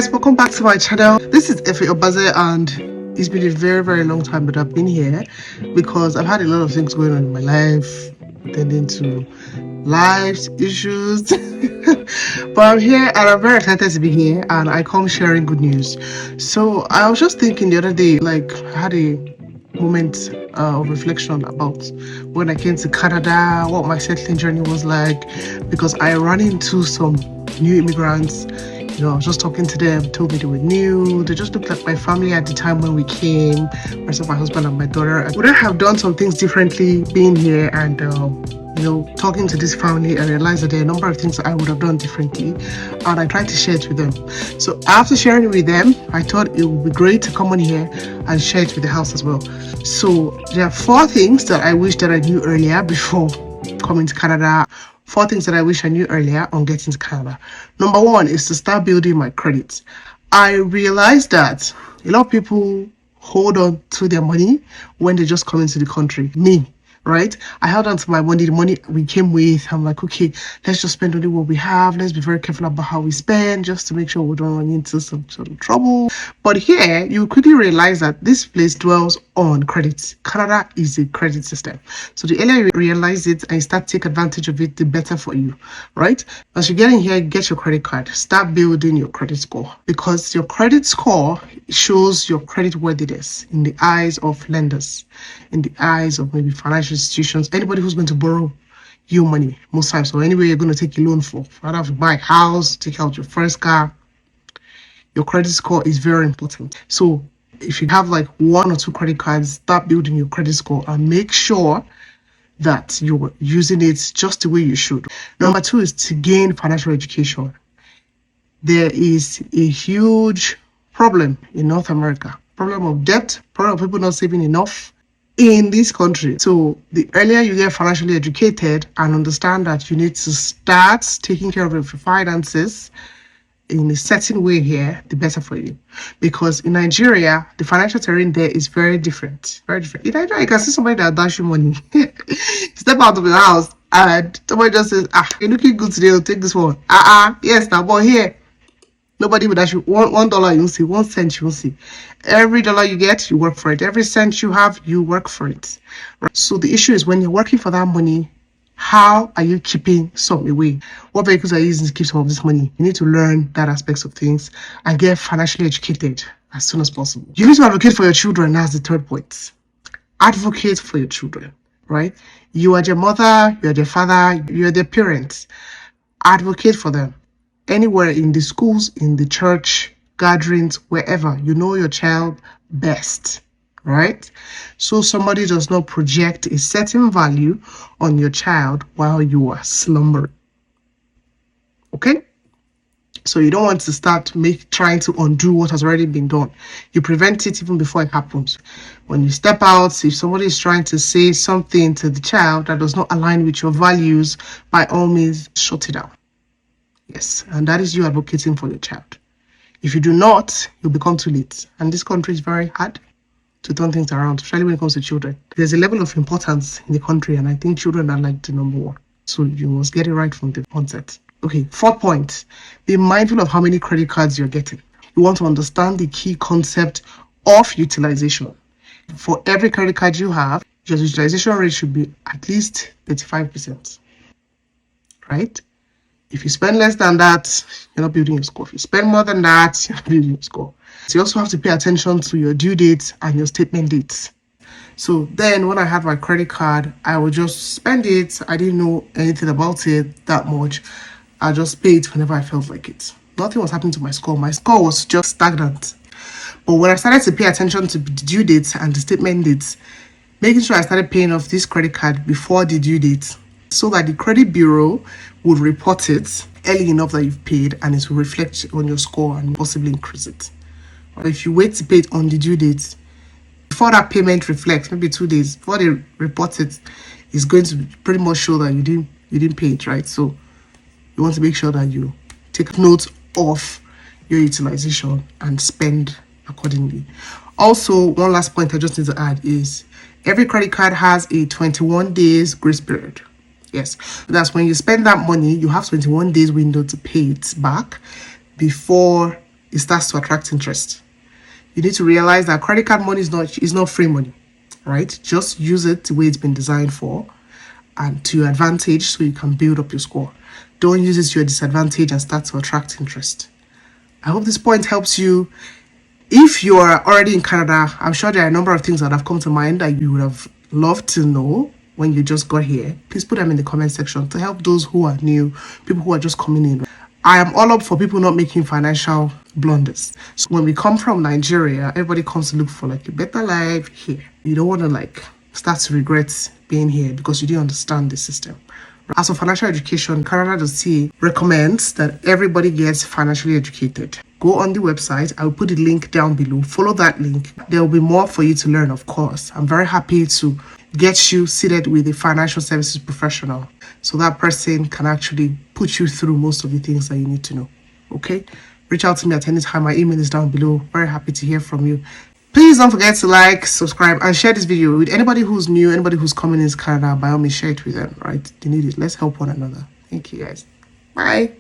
guys, welcome back to my channel. This is Efe Obaze, and it's been a very long time that I've been here because I've had a lot of things going on in my life, tending to life issues. But I'm here and I'm very excited to be here, and I come sharing good news. So I was just thinking the other day, like I had a moment of reflection about when I came to Canada, what my settling journey was like, because I ran into some new immigrants. You know, I was just talking to them, told me they were new. They just looked like my family at the time when we came. Myself, my husband, and my daughter. Would I have done some things differently being here and, you know, talking to this family? I realized that there are a number of things that I would have done differently, and I tried to share it with them. So after sharing it with them, I thought it would be great to come on here and share it with the house as well. So there are 4 things that I wish that I knew earlier before coming to Canada. 4 things that I wish I knew earlier on getting to Canada. Number 1 is to start building my credit. I realized that a lot of people hold on to their money when they just come into the country. Me, right? I held on to my money, the money we came with. I'm like, okay, let's just spend only what we have. Let's be very careful about how we spend, just to make sure we don't run into some sort of trouble. But here, you quickly realize that this place dwells on credit. Canada is a credit system. So the earlier you realize it and you start to take advantage of it, the better for you, right? As you get in here, get your credit card. Start building your credit score, because your credit score shows your credit worthiness in the eyes of lenders, in the eyes of maybe financial institutions, anybody who's going to borrow you money most times. So anyway, you're going to take a loan for, rather to buy a house, take out your first car, your credit score is very important. So if you have like 1 or 2 credit cards, start building your credit score and make sure that you're using it just the way you should. Number 2 is to gain financial education. There is a huge problem in North America, problem of debt, problem of people not saving enough in this country. So the earlier you get financially educated and understand that you need to start taking care of your finances in a certain way here, the better for you. Because in Nigeria, the financial terrain there is very different. Very different. In Nigeria, you can see somebody that dash you money. Step out of the house and somebody just says, you're looking good today, I'll take this one. Yes, now, but here, nobody would dash you $1 you won't see, 1 cent you won't see. Every dollar you get, you work for it. Every cent you have, you work for it. Right? So the issue is when you're working for that money, how are you keeping some away? What vehicles are you using to keep some of this money? You need to learn that aspects of things and get financially educated as soon as possible. You need to advocate for your children. That's the 3rd point. Advocate for your children, right? You are their mother, you are their father, you are their parents. Advocate for them. Anywhere in the schools, in the church, gatherings, wherever, you know your child best. Right? So somebody does not project a certain value on your child while you are slumbering. Okay? So you don't want to start trying to undo what has already been done. You prevent it even before it happens. When you step out, if somebody is trying to say something to the child that does not align with your values, by all means, shut it down. Yes, and that is you advocating for your child. If you do not, you'll become too late. And this country is very hard to turn things around, especially when it comes to children. There's a level of importance in the country, and I think children are like the number 1. So you must get it right from the onset. Okay, 4th point, be mindful of how many credit cards you're getting. You want to understand the key concept of utilization. For every credit card you have, your utilization rate should be at least 35%. Right? If you spend less than that, you're not building your score. If you spend more than that, you're not building your score. So you also have to pay attention to your due dates and your statement dates. So then when I had my credit card, I would just spend it. I didn't know anything about it that much. I just paid whenever I felt like it. Nothing was happening to my score. My score was just stagnant. But when I started to pay attention to the due dates and the statement dates, making sure I started paying off this credit card before the due date, so that the credit bureau would report it early enough that you've paid, and it will reflect on your score and possibly increase it. But if you wait to pay it on the due date, before that payment reflects, maybe 2 days before they report it, it's going to pretty much show that you didn't pay it, right? So you want to make sure that you take note of your utilization and spend accordingly. Also, one last point I just need to add is every credit card has a 21 days grace period. Yes, that's when you spend that money, you have 21 days window to pay it back before it starts to attract interest. You need to realize that credit card money is not free money, right? Just use it the way it's been designed for and to your advantage so you can build up your score. Don't use it to your disadvantage and start to attract interest. I hope this point helps you. If you are already in Canada, I'm sure there are a number of things that have come to mind that you would have loved to know when you just got here. Please put them in the comment section to help those who are new, people who are just coming in. I am all up for people not making financial blunders. So when we come from Nigeria, everybody comes to look for like a better life here. You don't want to like start to regret being here because you didn't understand the system. As for financial education, Canada.ca recommends that everybody gets financially educated. Go on the website. I will put the link down below. Follow that link. There will be more for you to learn, of course. I'm very happy to get you seated with a financial services professional so that person can actually put you through most of the things that you need to know. Okay? Reach out to me at any time. My email is down below. Very happy to hear from you. Please don't forget to like, subscribe, and share this video with anybody who's new, anybody who's coming into Canada. By all means, share it with them, right? They need it. Let's help one another. Thank you, guys. Bye.